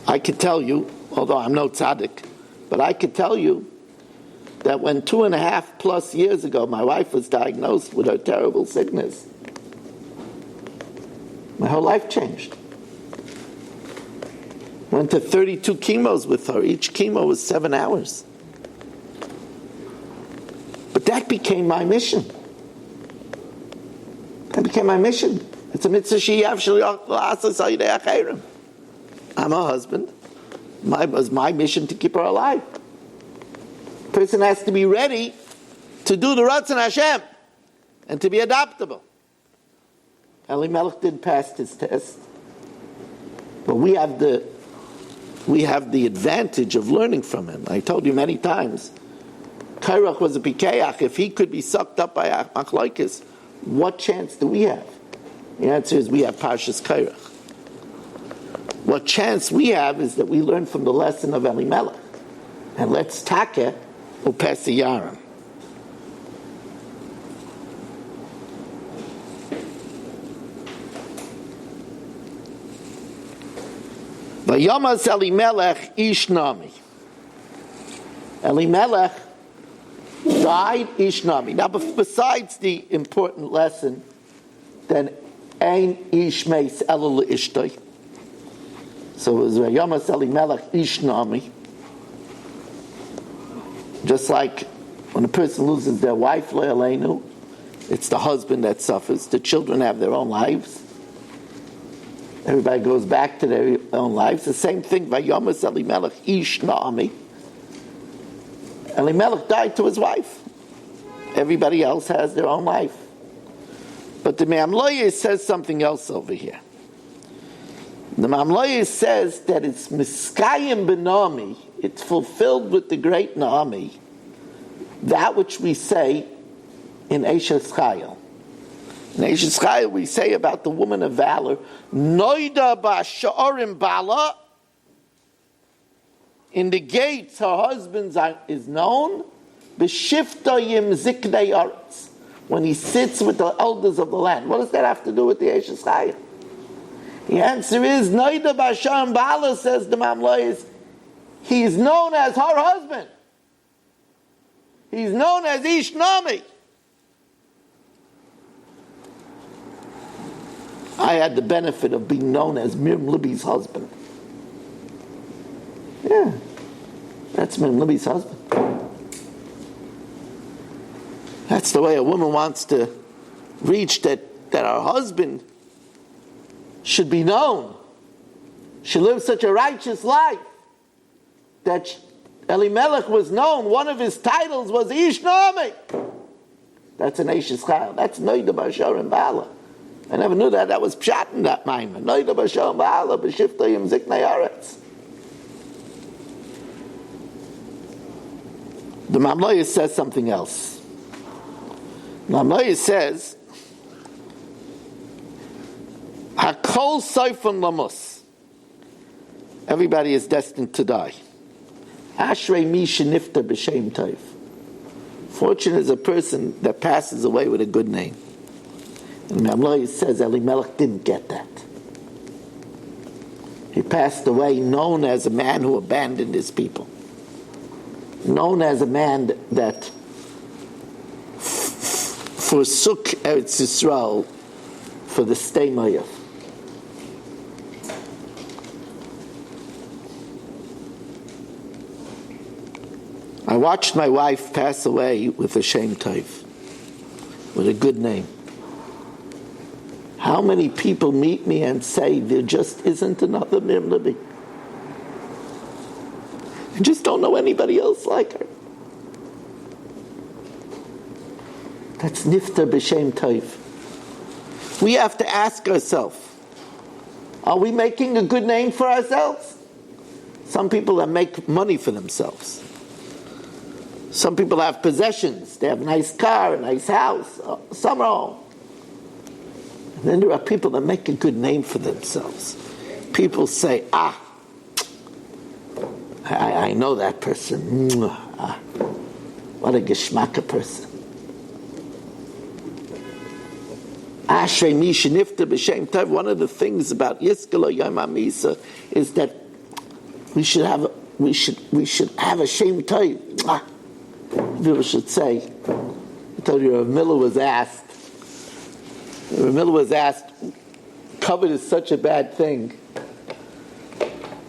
I could tell you, although I'm no tzaddik, but I could tell you that when 2.5+ years ago my wife was diagnosed with her terrible sickness, my whole life changed. Went to 32 chemos with her. Each chemo was 7 hours. But that became my mission. That became my mission. It's a mitzvah sheyav shel l'asas al yidei acheirim. I'm a husband. It was my mission to keep her alive. Person has to be ready to do the Ratzon Hashem and to be adaptable. Elimelech did pass his test. But we have the advantage of learning from him. I told you many times, Kairach was a Pikeach. If he could be sucked up by Machlokes, what chance do we have? The answer is we have Parshas Kairach. What chance we have is that we learn from the lesson of Elimelech. And let's take Upesi Yaram. Vayomas Elimelech ish nami. Elimelech died ish nami. Now, besides the important lesson, then ein ish meis ela le'ishtoi. So it was Vayomas Elimelech ish nami. Just like when a person loses their wife, le'aleinu, it's the husband that suffers. The children have their own lives. Everybody goes back to their own lives. The same thing, Vayomas Elimelech ish nami. Elimelech died to his wife. Everybody else has their own life. But the Mamloyes says something else over here. The Mamloyes says that it's Miskayim Benami, it's fulfilled with the great Naomi, that which we say in Eishes Chayil. In Eishes Chayil we say about the woman of valor, Noida ba'sha'orim bala, in the gates her husband is known, b'shiftoyim ziknei aretz, when he sits with the elders of the land. What does that have to do with the Eishes Chayil? The answer is, Noida ba'sha'orim bala, says the Mamloyes, he's known as her husband. He's known as Ish Nami. I had the benefit of being known as Miriam Libby's husband. Yeah, that's Miriam Libby's husband. That's the way a woman wants to reach that her husband should be known. She lived such a righteous life that Elimelech was known. One of his titles was Ish Nami. That's an Eishes Chayil. That's Noida ba'sha'orim bala. I never knew that. That was pshat in that Maimon. Noida b'sha'orim bala b'shiftoyim ziknei aretz. The Mamloyes says something else. Mamloyes says, Hakol soifon lamus. Everybody is destined to die. Ashrei mi shenifta b'shem tov. Fortunate is a person that passes away with a good name. And Mamloyes says Elimelech didn't get that. He passed away known as a man who abandoned his people. Known as a man that forsook Eretz Yisrael for the stay Mayav. I watched my wife pass away with a Shem Tov, with a good name. How many people meet me and say there just isn't another Miriam Libby? I just don't know anybody else like her. That's Nifta B'Shem Tov. We have to ask ourselves, are we making a good name for ourselves? Some people that make money for themselves. Some people have possessions. They have a nice car, a nice house, summer home. And then there are people that make a good name for themselves. People say, I know that person. What a geschmacka person. Ashrei mi shenifta b'shem tov. One of the things about Yizkala Yom HaMisa is that we should have a Shem Tov. People should say. I told you, Rav Miller was asked. Covet is such a bad thing.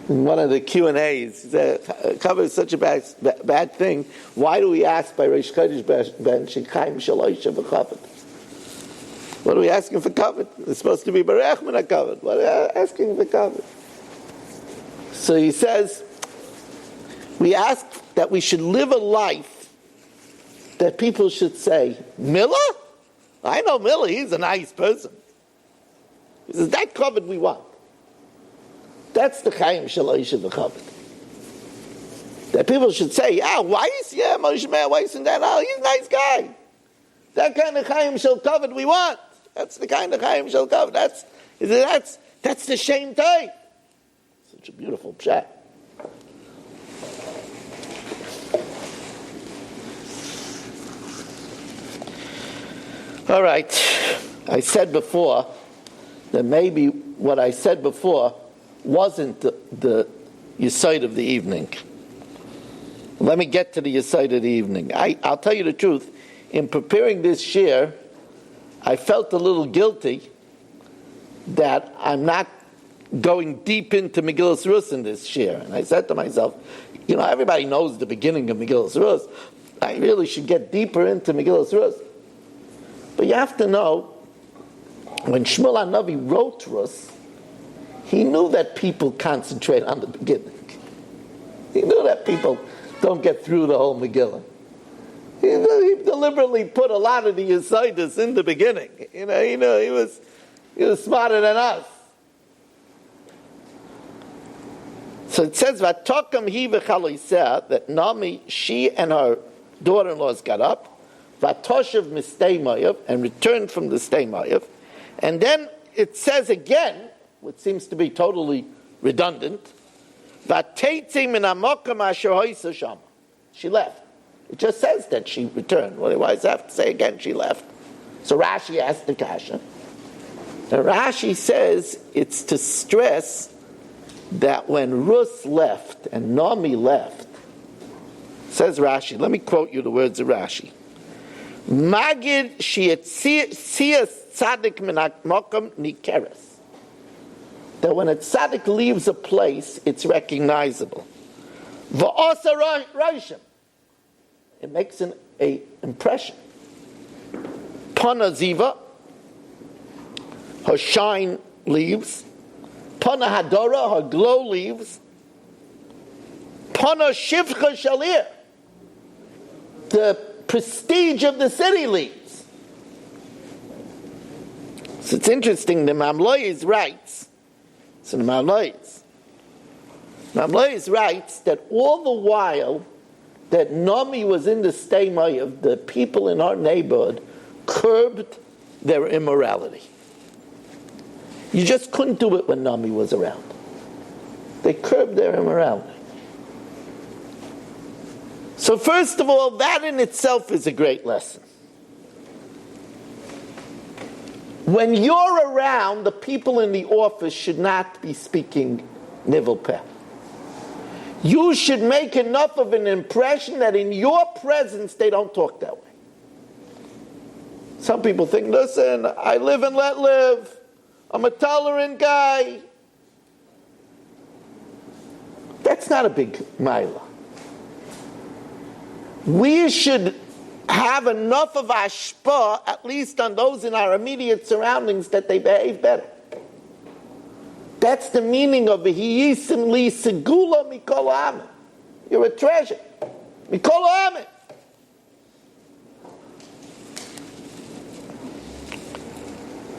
In one of the Q&As, he said, covet is such a bad thing. Why do we ask by Reish Chodesh ben Shekhaim Shaloisha for covet? What are we asking for covet? It's supposed to be Barech Min HaKovet. What are we asking for covet? So he says, we ask that we should live a life that people should say, Miller? I know Miller, he's a nice person. He says, that covet we want. That's the Chaim Shaloisha V'Chavod. That people should say, yeah, Weiss, yeah, Moshe Meir Weiss and that, oh, he's a nice guy. That kind of Chaim Shaloisha we want. That's the kind of Chaim Shaloisha. That's the shame type. Such a beautiful pshat. All right, I said before that maybe what I said before wasn't the Yesod of the evening. Let me get to the Yesod of the evening. I'll tell you the truth. In preparing this shir, I felt a little guilty that I'm not going deep into Megillas Rus in this shir. And I said to myself, everybody knows the beginning of Megillas Rus. I really should get deeper into Megillas Rus. But you have to know, when Shmuel HaNavi wrote Rus, he knew that people concentrate on the beginning. He knew that people don't get through the whole Megillah. He deliberately put a lot of the Yesodus in the beginning. He was smarter than us. So it says, "Vatokam hi v'chaloiseh," that Naomi, she and her daughter-in-laws got up, Vatoshev mistei Moav, and returned from the stay Moav. And then it says again, which seems to be totally redundant, Vateitzi min hamokom asher hoisa shama. She left. It just says that she returned. Well, why does it have to say again she left? So Rashi asked the kasha. And Rashi says it's to stress that when Rus left and Naomi left, says Rashi, let me quote you the words of Rashi. Magid shi'etzias tzaddik min ha'mokom nikeres. That when a tzaddik leaves a place, it's recognizable. Va'osa roshim. It makes an impression. Pana ziva, her shine leaves. Pana hadora, her glow leaves. Pana shivcha shalir, the prestige of the city leaves. So it's interesting, the Mamlois writes, Mamlois writes that all the while that Naomi was in the stay Moav, the people in our neighborhood curbed their immorality. You just couldn't do it when Naomi was around. They curbed their immorality. So first of all, that in itself is a great lesson. When you're around, the people in the office should not be speaking nivel peh. You should make enough of an impression that in your presence they don't talk that way. Some people think, listen, I live and let live. I'm a tolerant guy. That's not a big milah. We should have enough of ashpa, at least on those in our immediate surroundings, that they behave better. That's the meaning of v'hiyisim li segula mikol ha'amim. You're a treasure. Mikol ha'amim.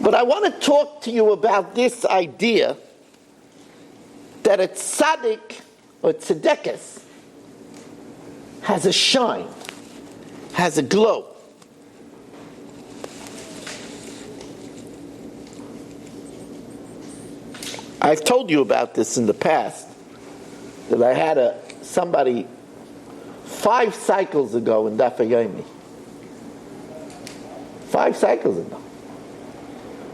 But I want to talk to you about this idea that a tzaddik or tzedekes has a shine, has a glow. I've told you about this in the past, that I had somebody 5 cycles ago in Daf Yomi. 5 cycles ago.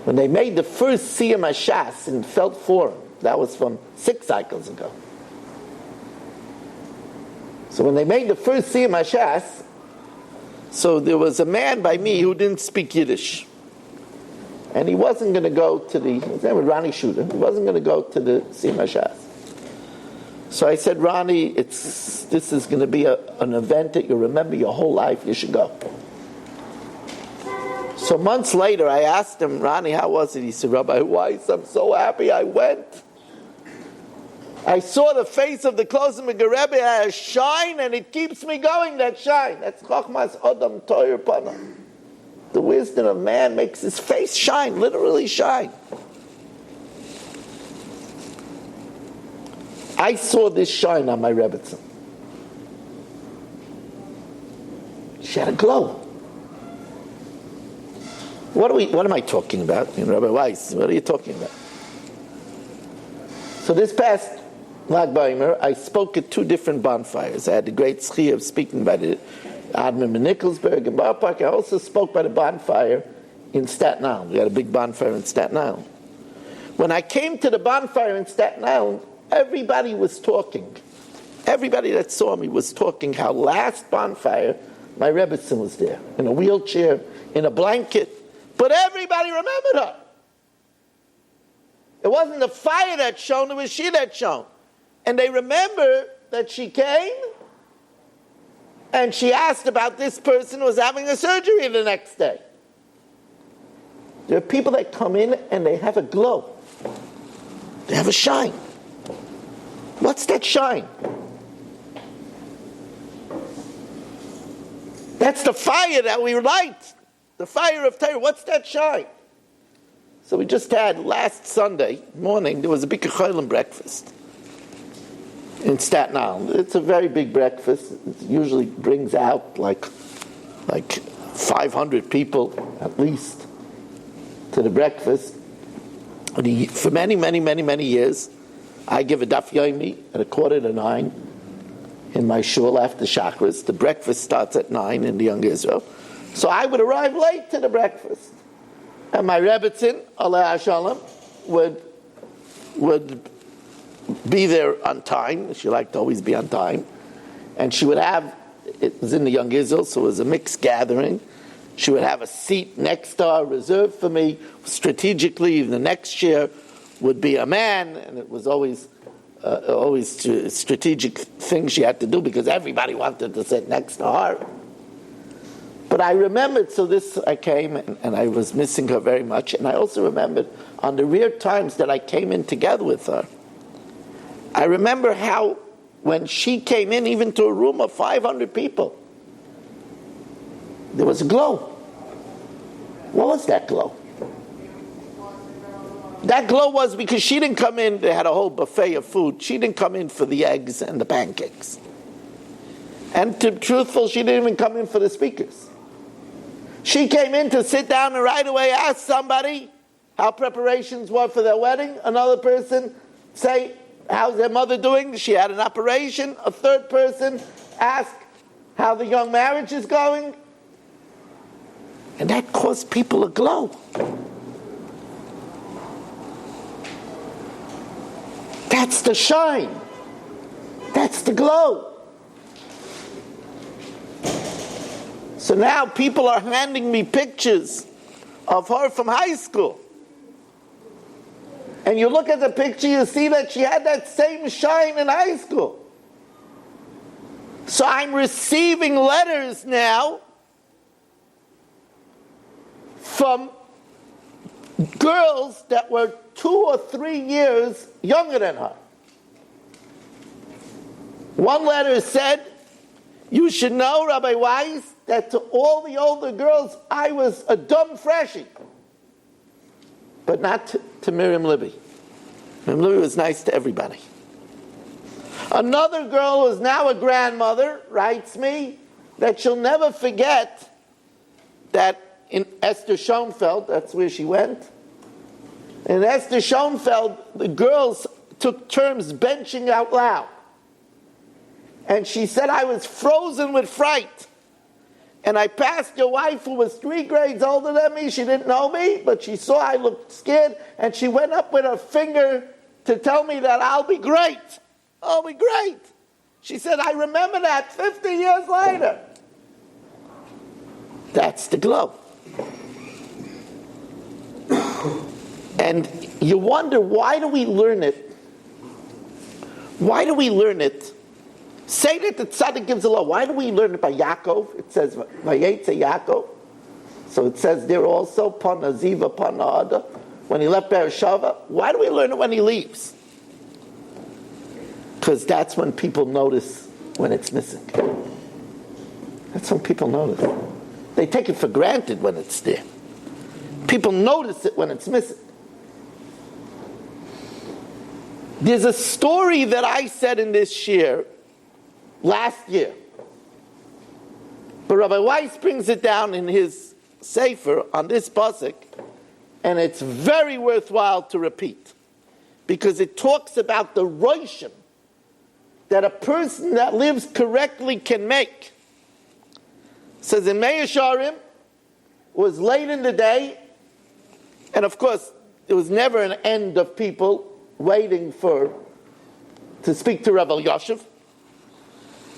When they made the first Siyam HaShas in Felt Forum, that was from 6 cycles ago. So when they made the first Siyam HaShas, so there was a man by me who didn't speak Yiddish. And he wasn't going to go to his name was Ronnie Shooter, he wasn't going to go to the Siyam HaShas. So I said, Ronnie, this is going to be an event that you'll remember your whole life, you should go. So months later, I asked him, Ronnie, how was it? He said, Rabbi Weiss, I'm so happy I went. I saw the face of the Klosim Rebbe had a shine, and it keeps me going, that shine. That's Chochmas Odom Toyer Pana. The wisdom of man makes his face shine, literally shine. I saw this shine on my Rebbetzin. She had a glow. What am I talking about? Rabbi Weiss, what are you talking about? So this past Lag BaOmer, I spoke at 2 different bonfires. I had the great schia of speaking by the Admin in Nickelsburg and Bar Park. I also spoke by the bonfire in Staten Island. We had a big bonfire in Staten Island. When I came to the bonfire in Staten Island, everybody was talking. Everybody that saw me was talking how last bonfire, my Rebbetzin was there, in a wheelchair, in a blanket. But everybody remembered her. It wasn't the fire that shone, it was she that shone. And they remember that she came and she asked about this person who was having a surgery the next day. There are people that come in and they have a glow. They have a shine. What's that shine? That's the fire that we light. The fire of Torah. What's that shine? So we just had last Sunday morning, there was a big Cholim breakfast in Staten Island. It's a very big breakfast. It usually brings out like 500 people at least to the breakfast. For many, many, many, many years, I give a daf yomi at 8:45 in my shul after Shachris. The breakfast starts at 9 in the Young Israel. So I would arrive late to the breakfast. And my Rebbetzin, Alei Hashalom, would be there on time. She liked to always be on time. And she would have, it was in the Young Israel, so it was a mixed gathering. She would have a seat next to her reserved for me. Strategically, the next chair would be a man, and it was always a strategic thing she had to do because everybody wanted to sit next to her. But I remembered, so this I came and I was missing her very much, and I also remembered on the rare times that I came in together with her, I remember how when she came in, even to a room of 500 people, there was a glow. What was that glow? That glow was because she didn't come in, they had a whole buffet of food, she didn't come in for the eggs and the pancakes. And to be truthful, she didn't even come in for the speakers. She came in to sit down and right away ask somebody how preparations were for their wedding. Another person say, how's their mother doing? She had an operation. A third person ask how the young marriage is going. And that caused people a glow. That's the shine. That's the glow. So now people are handing me pictures of her from high school. And you look at the picture, you see that she had that same shine in high school. So I'm receiving letters now from girls that were 2 or 3 years younger than her. One letter said, "You should know, Rabbi Weiss, that to all the older girls, I was a dumb freshie." But not to Miriam Libby. Miriam Libby was nice to everybody. Another girl who is now a grandmother writes me that she'll never forget that in Esther Schoenfeld, that's where she went, in Esther Schoenfeld, the girls took turns benching out loud. And she said, "I was frozen with fright. And I passed your wife who was 3 grades older than me. She didn't know me, but she saw I looked scared. And she went up with her finger to tell me that I'll be great. I'll be great." She said, "I remember that 50 years later." That's the glow. And you wonder, why do we learn it? Why do we learn it? Say that the tzaddik gives a law. Why do we learn it by Yaakov? It says, Vayetze Yaakov. So it says there also, Pana Ziva, Pana Ada, when he left Beersheva. Why do we learn it when he leaves? Because that's when people notice when it's missing. That's when people notice. They take it for granted when it's there. People notice it when it's missing. There's a story that I said in this year, last year. But Rabbi Weiss brings it down in his Sefer on this pasuk, and it's very worthwhile to repeat, because it talks about the roshim that a person that lives correctly can make. It says in Me'asharim, was late in the day, and of course, there was never an end of people waiting to speak to Rav Elyashiv.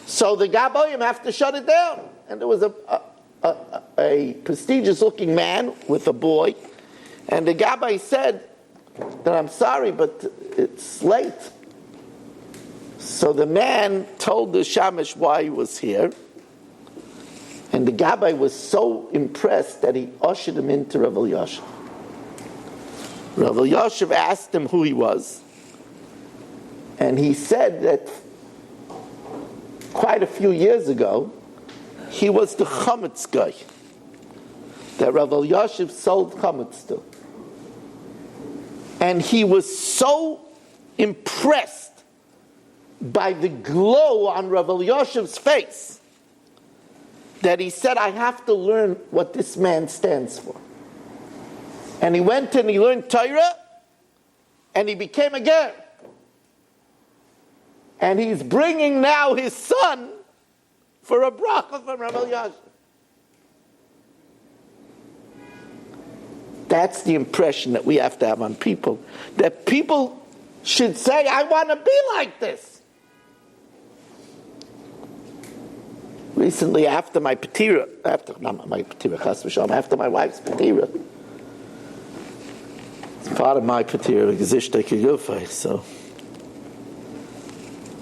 So the Gaboyim have to shut it down. And there was a prestigious-looking man with a boy, and the Gabbai said that, I'm sorry, but it's late. So the man told the Shamish why he was here, and the Gabbai was so impressed that he ushered him into Rav Elyashiv. Rav Elyashiv asked him who he was, and he said that quite a few years ago, he was the chametz guy that Rav Elyashiv sold chametz to. And he was so impressed by the glow on Rav Elyashiv's face that he said, I have to learn what this man stands for. And he went and he learned Torah, and he became a ger. And he's bringing now his son for a bracha from Rav Elyashiv. That's the impression that we have to have on people. That people should say, I want to be like this. Recently, after my patira, after my wife's patira, it's part of my patira,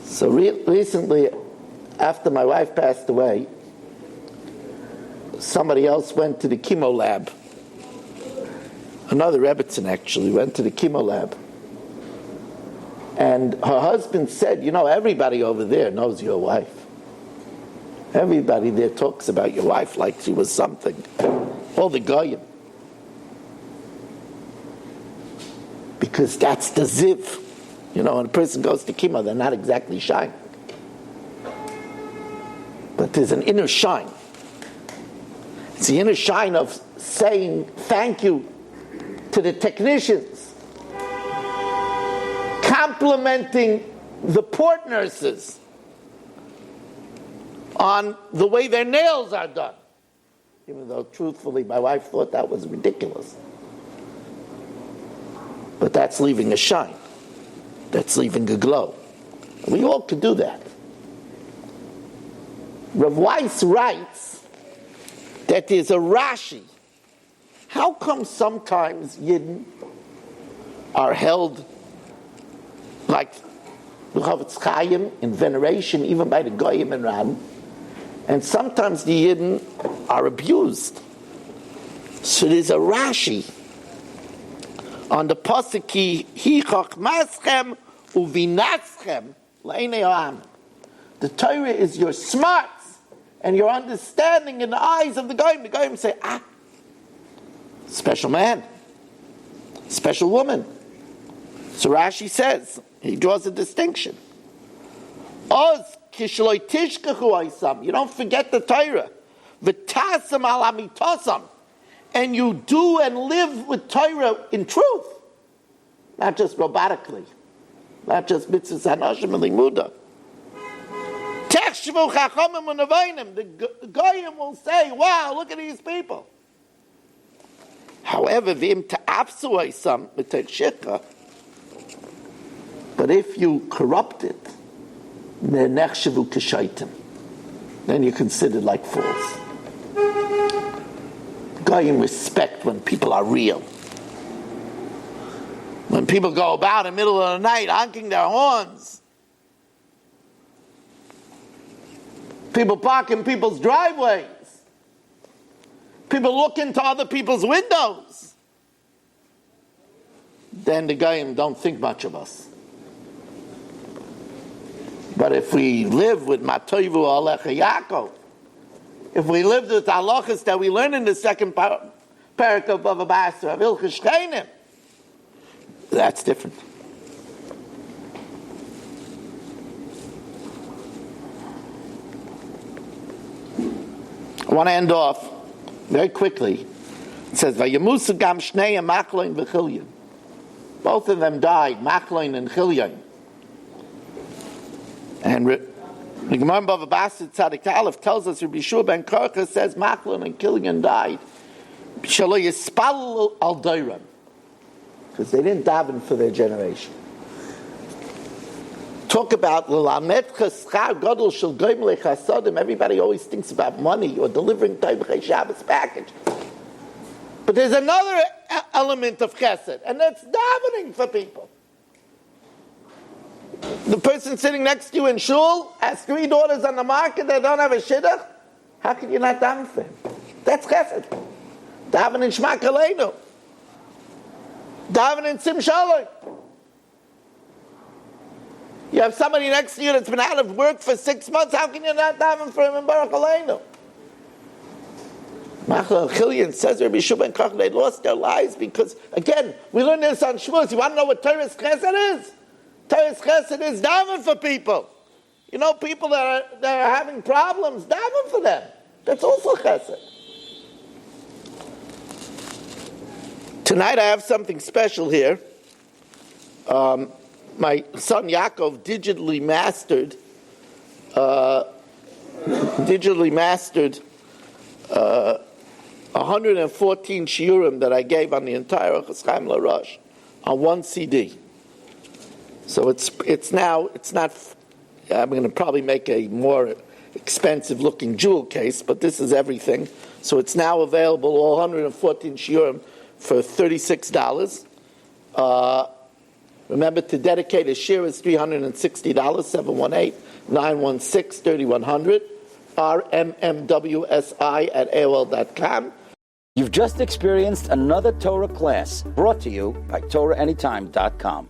so recently, after my wife passed away, somebody else went to the chemo lab. Another Rebbitzin actually went to the chemo lab. And her husband said, everybody over there knows your wife. Everybody there talks about your wife like she was something. All the goyim. Because that's the ziv. When a person goes to chemo, they're not exactly shining. But there's an inner shine. It's the inner shine of saying thank you to the technicians, complimenting the port nurses on the way their nails are done. Even though, truthfully, my wife thought that was ridiculous. But that's leaving a shine. That's leaving a glow. We all could do that. Rav Weiss writes that there's a Rashi. How come sometimes Yidden are held like the Chavetz Chaim in veneration, even by the Goyim and Ram, and sometimes the Yidden are abused? So there's a Rashi on the pasuk Hi chachmaschem uvinaschem leinei ha'am. The Torah is your smarts and your understanding in the eyes of the Goyim. The Goyim say, special man, special woman. So Rashi says, he draws a distinction. Oz kishloi tishkachu oisam. You don't forget the Torah. V'tasam al amitosam. And you do and live with Torah in truth. Not just robotically. Not just mitzvahs hanoshim and limuda. Techshvu chachamim u'nevainim. The Goyim will say, wow, look at these people. However, v'im ta'apsu oisam v'techshika. But if you corrupt it, then you're considered like fools. Goyim respect when people are real. When people go about in the middle of the night honking their horns. People park in people's driveways. People look into other people's windows. Then the Goyim don't think much of us. But if we live with Matoivu Alecha Yaakov, if we live with the halachas that we learn in the second parak of Bava Basra, of Ilchas Shcheinim, that's different. want to end off very quickly. It says, "Vayamusu gam shneim Machloin v'Chilyon." Both of them died, Machloin and Chilyon. And the Gemara in Bava Basra Tzadik Aleph tells us Rabbi Yeshua ben Korcha says Machloin and Chilyon died. Shelo yispal al dayram, because they didn't daven for their generation. Talk about l'lamed chaschar gadol shel goyim lechasadim. Everybody always thinks about money or delivering Tevchei Shabbos package. But there's another element of chesed, and that's davening for people. The person sitting next to you in shul has 3 daughters on the market that don't have a shidduch. How can you not daven for him? That's chesed. Daven in Shema Kaleinu. Daven in Sim Shalom. You have somebody next to you that's been out of work for 6 months. How can you not daven for him in Baruch Aleinu? Machloin Chilyon says Rabbi Yeshua ben Korcha, they lost their lives because, again, we learned this on Shavuos. You want to know what Torah's Chesed is? Torah's Chesed is daven for people. You know, people that are having problems, daven for them. That's also Chesed. Tonight I have something special here. My son Yaakov digitally mastered 114 shiurim that I gave on the entire Orchos Chaim LaRosh on one CD. So it's not. I'm going to probably make a more expensive looking jewel case, but this is everything. So it's now available, all 114 shiurim, for $36. Remember to dedicate a share is $360. 718-916-3100. rmmwsi@aol.com. You've just experienced another Torah class brought to you by TorahAnytime.com.